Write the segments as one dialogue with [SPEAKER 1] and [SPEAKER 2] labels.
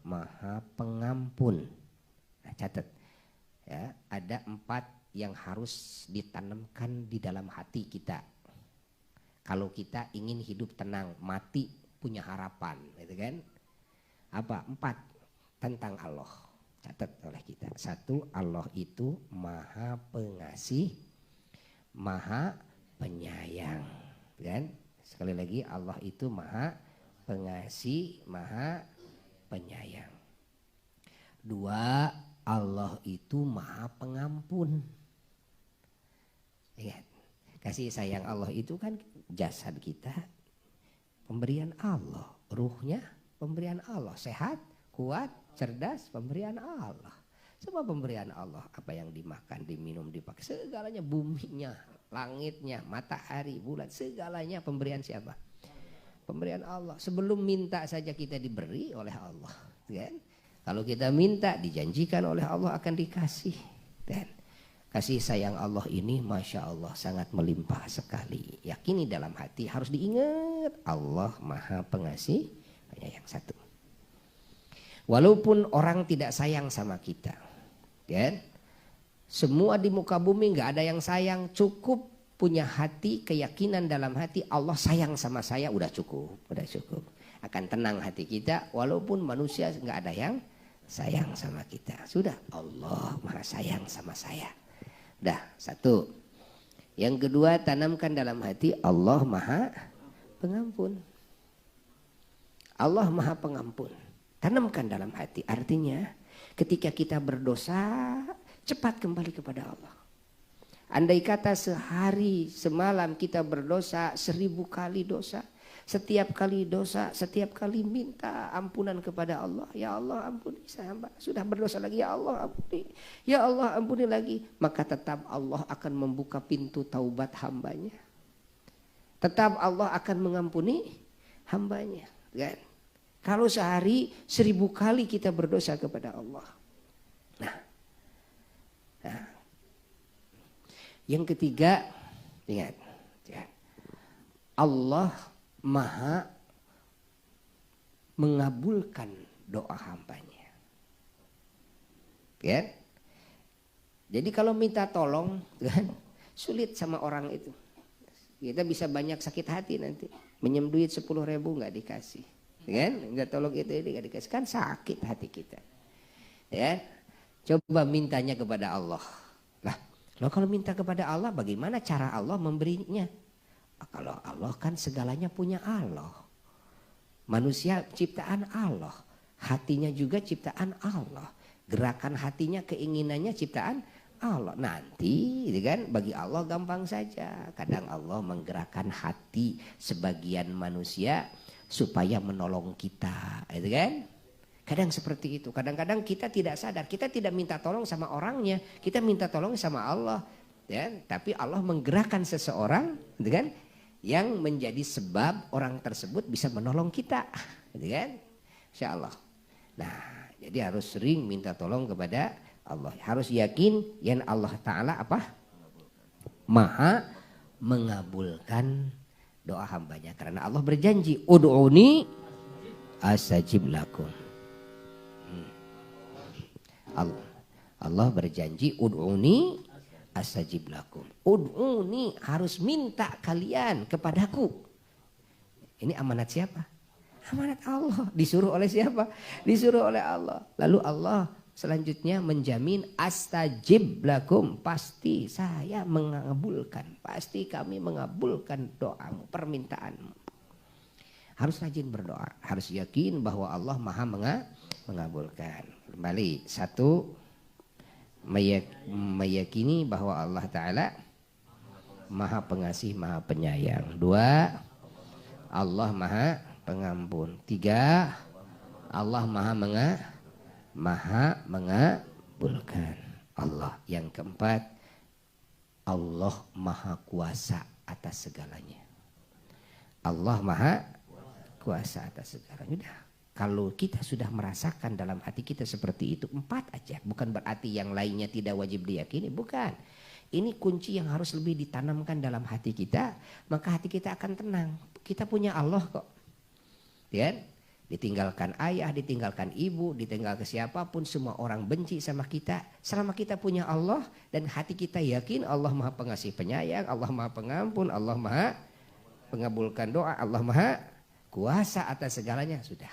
[SPEAKER 1] Maha Pengampun. Nah, catat ya, ada 4 yang harus ditanamkan di dalam hati kita. Kalau kita ingin hidup tenang, mati punya harapan, gitu kan? Apa? 4 tentang Allah. Catat oleh kita. 1, Allah itu Maha Pengasih, Maha Penyayang, kan? Sekali lagi, Allah itu Maha Pengasih, Maha Penyayang. 2, Allah itu Maha Pengampun. Ingat, kasih sayang Allah itu kan jasad kita pemberian Allah, ruhnya pemberian Allah, sehat, kuat, cerdas pemberian Allah. Semua pemberian Allah, apa yang dimakan, diminum, dipakai, segalanya, buminya, langitnya, matahari, bulan, segalanya pemberian siapa? Pemberian Allah. Sebelum minta saja kita diberi oleh Allah, kan? Kalau kita minta, dijanjikan oleh Allah akan dikasih, kan? Kasih sayang Allah ini Masya Allah sangat melimpah sekali. Yakini dalam hati, harus diingat Allah Maha Pengasih Penyayang. 1. Walaupun orang tidak sayang sama kita, kan? Semua di muka bumi nggak ada yang sayang, cukup punya hati, keyakinan dalam hati Allah sayang sama saya, udah cukup, udah cukup. Akan tenang hati kita, walaupun manusia nggak ada yang sayang sama kita. Sudah, Allah Maha sayang sama saya. Dah, 1. Yang kedua, tanamkan dalam hati Allah Maha Pengampun. Allah Maha Pengampun. Tanamkan dalam hati. Artinya ketika kita berdosa, cepat kembali kepada Allah. Andai kata sehari semalam kita berdosa 1000 kali dosa. Setiap kali dosa, setiap kali minta ampunan kepada Allah. Ya Allah ampuni saya, hamba sudah berdosa lagi, ya Allah ampuni. Ya Allah ampuni lagi. Maka tetap Allah akan membuka pintu taubat hambanya. Tetap Allah akan mengampuni hambanya, kan? Kalau sehari 1000 kali kita berdosa kepada Allah. Nah. Yang ketiga, ingat, Allah Maha mengabulkan doa hambanya, kan? Jadi kalau minta tolong, kan, sulit sama orang itu. Kita bisa banyak sakit hati nanti. Minjem duit 10.000 nggak dikasih, kan? Nggak tolong itu nggak dikasih, kan sakit hati kita. Ya, coba mintanya kepada Allah. Lah, kalau minta kepada Allah, bagaimana cara Allah memberinya? Kalau Allah kan segalanya punya Allah. Manusia ciptaan Allah. Hatinya juga ciptaan Allah. Gerakan hatinya, keinginannya ciptaan Allah. Nanti kan bagi Allah gampang saja. Kadang Allah menggerakkan hati sebagian manusia supaya menolong kita, itu kan? Kadang seperti itu. Kadang-kadang kita tidak sadar. Kita tidak minta tolong sama orangnya. Kita minta tolong sama Allah. Ya, tapi Allah menggerakkan seseorang, gitu kan? Yang menjadi sebab orang tersebut bisa menolong kita, gitu kan? Insya Allah. Nah, jadi harus sering minta tolong kepada Allah. Harus yakin yang Allah Ta'ala apa? Maha mengabulkan doa hambanya. Karena Allah berjanji, ud'uni astajib lakum. Allah berjanji, ud'uni astajib lakum. Ud'uni, harus minta kalian kepadaku. Ini amanat siapa? Amanat Allah. Disuruh oleh siapa? Disuruh oleh Allah. Lalu Allah selanjutnya menjamin astajib lakum. Pasti saya mengabulkan. Pasti kami mengabulkan doamu, permintaanmu. Harus rajin berdoa. Harus yakin bahwa Allah Maha mengabulkan. Kembali, 1, meyakini bahwa Allah Ta'ala Maha Pengasih, Maha Penyayang. 2, Allah Maha Pengampun. 3, Allah Maha mengabulkan. Allah. Yang keempat, Allah Maha Kuasa atas segalanya. Allah Maha Kuasa atas segalanya. Udah. Kalau kita sudah merasakan dalam hati kita seperti itu, 4 aja. Bukan berarti yang lainnya tidak wajib diyakini, bukan. Ini kunci yang harus lebih ditanamkan dalam hati kita, maka hati kita akan tenang. Kita punya Allah kok. Ya? Ditinggalkan ayah, ditinggalkan ibu, ditinggalkan siapapun, semua orang benci sama kita. Selama kita punya Allah dan hati kita yakin Allah Maha Pengasih Penyayang, Allah Maha Pengampun, Allah Maha Pengabulkan doa, Allah Maha Kuasa atas segalanya, sudah.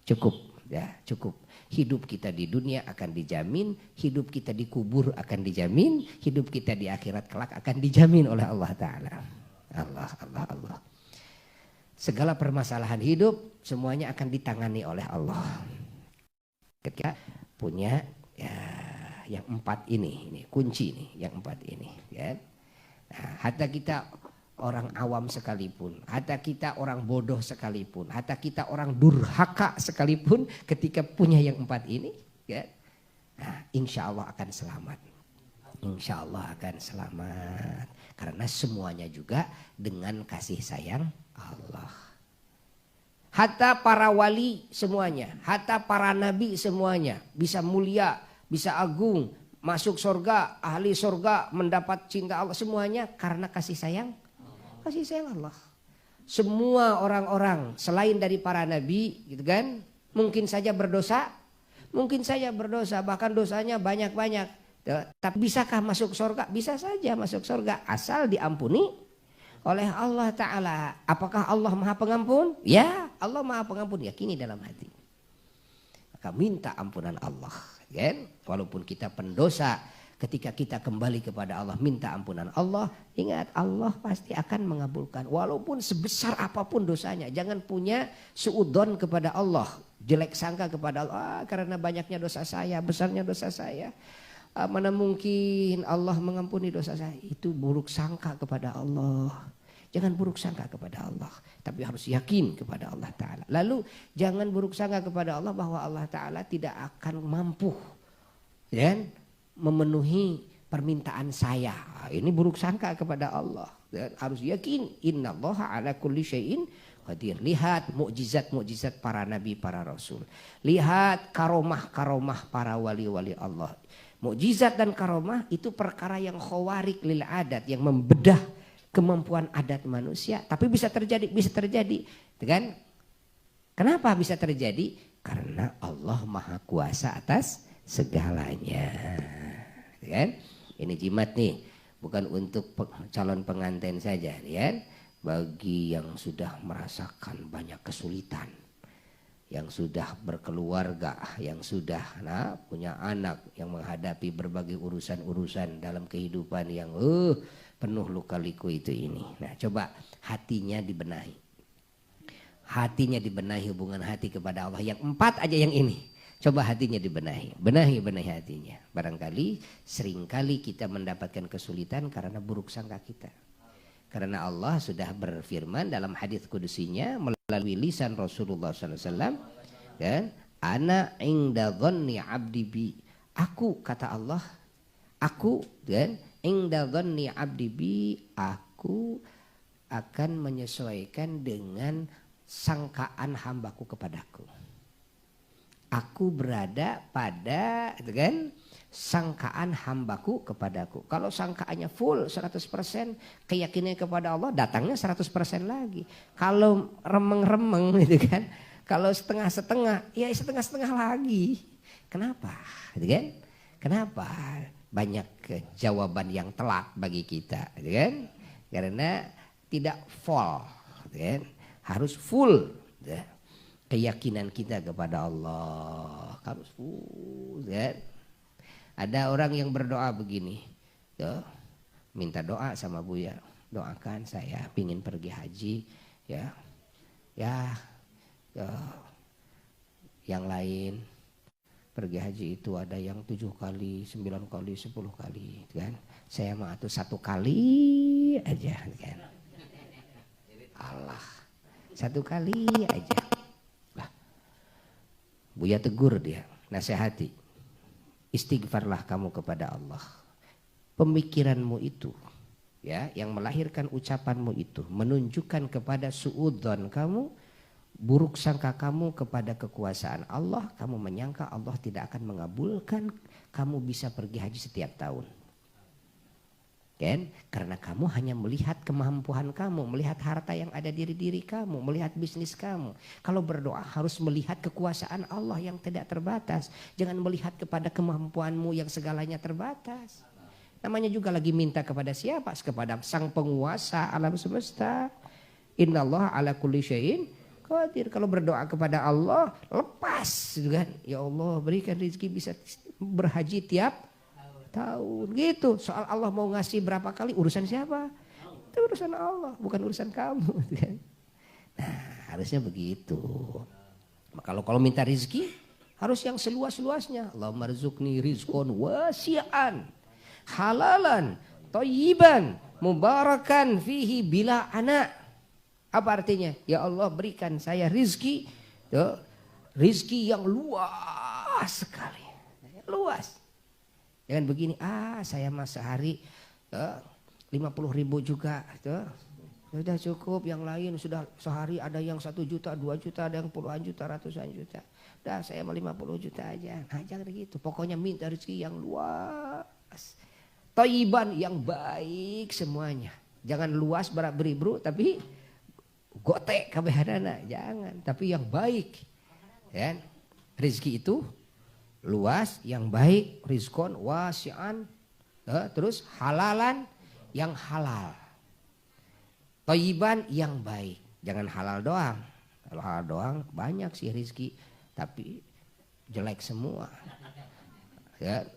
[SPEAKER 1] Cukup, ya, cukup. Hidup kita di dunia akan dijamin, hidup kita di kubur akan dijamin, hidup kita di akhirat kelak akan dijamin oleh Allah Ta'ala. Allah. Segala permasalahan hidup semuanya akan ditangani oleh Allah. Ketika punya ya, yang 4 ini kunci nih, yang 4 ini. Ya. Nah, hatta kita orang awam sekalipun, hatta kita orang bodoh sekalipun, hatta kita orang durhaka sekalipun, ketika punya yang 4 ini, ya, nah, insya Allah akan selamat. Insya Allah akan selamat. Karena semuanya juga dengan kasih sayang Allah. Hatta para wali semuanya, hatta para nabi semuanya bisa mulia, bisa agung, masuk surga, ahli surga, mendapat cinta Allah, semuanya karena kasih sayang Allah. Semua orang-orang selain dari para nabi, gitu kan, mungkin saja berdosa, bahkan dosanya banyak-banyak. Tapi bisakah masuk surga? Bisa saja masuk surga asal diampuni oleh Allah Ta'ala. Apakah Allah Maha Pengampun? Ya, Allah Maha Pengampun, yakini dalam hati. Maka minta ampunan Allah, kan? Walaupun kita pendosa, ketika kita kembali kepada Allah minta ampunan Allah, ingat Allah pasti akan mengabulkan. Walaupun sebesar apapun dosanya, jangan punya suudzon kepada Allah, jelek sangka kepada Allah, karena banyaknya dosa saya, besarnya dosa saya, mana mungkin Allah mengampuni dosa saya. Itu buruk sangka kepada Allah. Jangan buruk sangka kepada Allah, tapi harus yakin kepada Allah Ta'ala. Lalu jangan buruk sangka kepada Allah bahwa Allah Ta'ala tidak akan mampu dan memenuhi permintaan saya. Ini buruk sangka kepada Allah. Dan harus yakin innallaha ala kulli syai'in qadir. Lihat mukjizat-mukjizat para nabi, para rasul. Lihat karomah-karomah para wali-wali Allah. Mukjizat dan karomah itu perkara yang khawarik lil adat, yang membedah kemampuan adat manusia, tapi bisa terjadi, kan? Kenapa bisa terjadi? Karena Allah Maha Kuasa atas segalanya, kan? Ini jimat nih, bukan untuk calon pengantin saja, kan? Bagi yang sudah merasakan banyak kesulitan, yang sudah berkeluarga, yang sudah punya anak, yang menghadapi berbagai urusan-urusan dalam kehidupan yang penuh luka-liku itu ini. Nah, coba hatinya dibenahi. Hatinya dibenahi, hubungan hati kepada Allah. Yang 4 aja yang ini. Coba hatinya dibenahi. Benahi hatinya. Barangkali seringkali kita mendapatkan kesulitan karena buruk sangka kita. Karena Allah sudah berfirman dalam hadits kudusinya melalui lisan Rasulullah SAW, kan? Ana inda dhanni abdi bi. Aku, kata Allah, aku, kan? Inda dhanni abdi bi, aku akan menyesuaikan dengan sangkaan hambaku kepadaku. Aku berada pada, kan, sangkaan hambaku kepadaku. Kalau sangkaannya full 100%, keyakinannya kepada Allah, datangnya 100% lagi. Kalau remeng-remeng gitu kan, kalau setengah-setengah, ya setengah-setengah lagi. Kenapa? Gitu kan? Kenapa banyak jawaban yang telat bagi kita, gitu kan? Karena tidak full, gitu kan? Harus full, gitu. Keyakinan kita kepada Allah harus full, ya. Ada orang yang berdoa begini, ya, minta doa sama Buya, doakan saya pingin pergi haji, ya, yang lain pergi haji itu ada yang 7 kali, 9 kali, 10 kali, kan? Saya mah tuh 1 kali aja, kan? Allah, 1 kali aja. Buya tegur dia, nasihati, istighfarlah kamu kepada Allah. Pemikiranmu itu, ya, yang melahirkan ucapanmu itu menunjukkan kepada suudzon kamu, buruk sangka kamu kepada kekuasaan Allah. Kamu menyangka Allah tidak akan mengabulkan kamu bisa pergi haji setiap tahun. Kan? Karena kamu hanya melihat kemampuan kamu, melihat harta yang ada di diri kamu, melihat bisnis kamu. Kalau berdoa harus melihat kekuasaan Allah yang tidak terbatas. Jangan melihat kepada kemampuanmu yang segalanya terbatas. Namanya juga lagi minta kepada siapa? Kepada sang penguasa alam semesta. Innallaha ala kulli syai'in qadir. Kalau berdoa kepada Allah, lepas kan? Ya Allah, berikan rezeki bisa berhaji tiap tahun gitu. Soal Allah mau ngasih berapa kali, urusan siapa? Itu urusan Allah, bukan urusan kamu. Nah, harusnya begitu. Kalau minta rezeki harus yang seluas-luasnya. Allahumma rzuqni rizqan wasi'an, halalan, thayyiban, mubarakan fihi bila anak. Apa artinya? Ya Allah, berikan saya rizki, rizki yang luas sekali, luas. Jangan begini, saya mas sehari 50.000 juga, sudah cukup. Yang lain sudah sehari ada yang 1 juta, 2 juta, ada yang puluhan juta, ratusan juta. Udah saya mau 50 juta aja. Nah, jangan begitu. Pokoknya minta rezeki yang luas, thayyiban, yang baik semuanya. Jangan luas beribu tapi gotek kabehana, jangan. Tapi yang baik, ya. Rezeki itu luas, yang baik, rizkon wasi'an, terus halalan, yang halal, thayyiban, yang baik. Jangan halal doang. Kalau halal doang banyak sih rizki, tapi jelek semua, ya,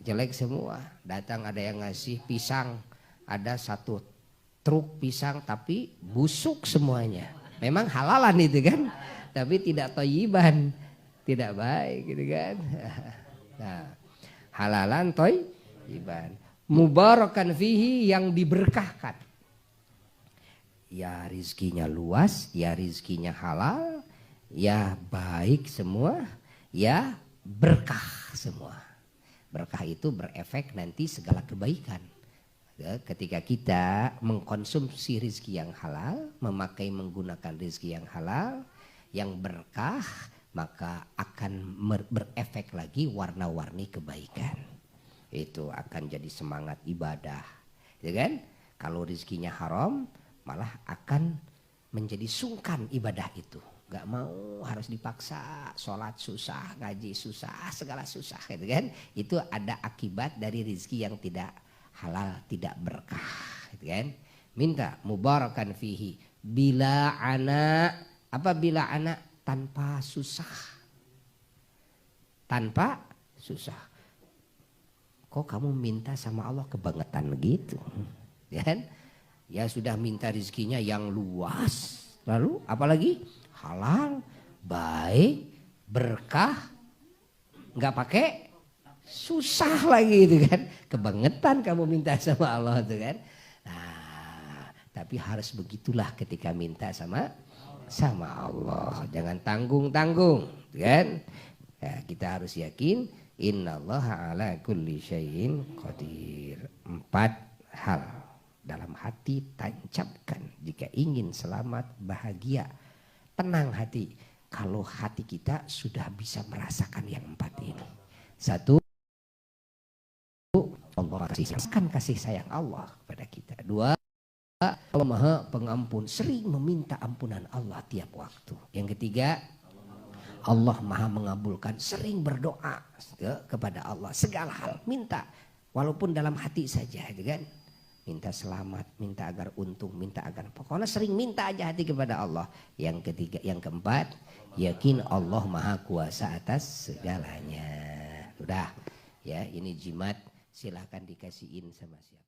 [SPEAKER 1] jelek semua. Datang ada yang ngasih pisang, ada 1 truk pisang tapi busuk semuanya. Memang halalan itu kan, tapi tidak thayyiban. Tidak baik gitu kan. Nah, halalan thayyiban, mubarakan fihi, yang diberkahkan. Ya rizkinya luas, ya rizkinya halal, ya baik semua, ya berkah semua. Berkah itu berefek nanti segala kebaikan. Ketika kita mengkonsumsi rizki yang halal, menggunakan rizki yang halal, yang berkah, maka akan berefek lagi warna-warni kebaikan. Itu akan jadi semangat ibadah, ya kan? Kalau rizkinya haram, malah akan menjadi sungkan ibadah itu. Gak mau, harus dipaksa, sholat susah, ngaji susah, segala susah, gitu kan? Itu ada akibat dari rizki yang tidak halal, tidak berkah, gitu kan? Minta mubarakan fihi bila anak. Apa bila anak? Tanpa susah, tanpa susah. Kok kamu minta sama Allah kebangetan gitu, ya kan? Ya sudah minta rezekinya yang luas, lalu apalagi halal, baik, berkah, nggak pakai susah lagi itu kan? Kebangetan kamu minta sama Allah itu kan? Nah, tapi harus begitulah ketika minta sama Allah, jangan tanggung-tanggung, kan? Ya, kita harus yakin innallaha ala kulli syai'in qadir. 4 hal dalam hati tancapkan jika ingin selamat, bahagia, tenang hati. Kalau hati kita sudah bisa merasakan yang 4 ini. 1, Allah kasih sayang Allah kepada kita. 2, Allah Maha Pengampun, sering meminta ampunan Allah tiap waktu. Yang ketiga, Allah Maha Mengabulkan, sering berdoa kepada Allah segala hal, minta walaupun dalam hati saja, gitu kan? Minta selamat, minta agar untung, minta agar pokoknya sering minta aja hati kepada Allah. Yang ketiga, yang keempat, yakin Allah Maha Kuasa atas segalanya. Udah, ya ini jimat, silahkan dikasihin sama siapa.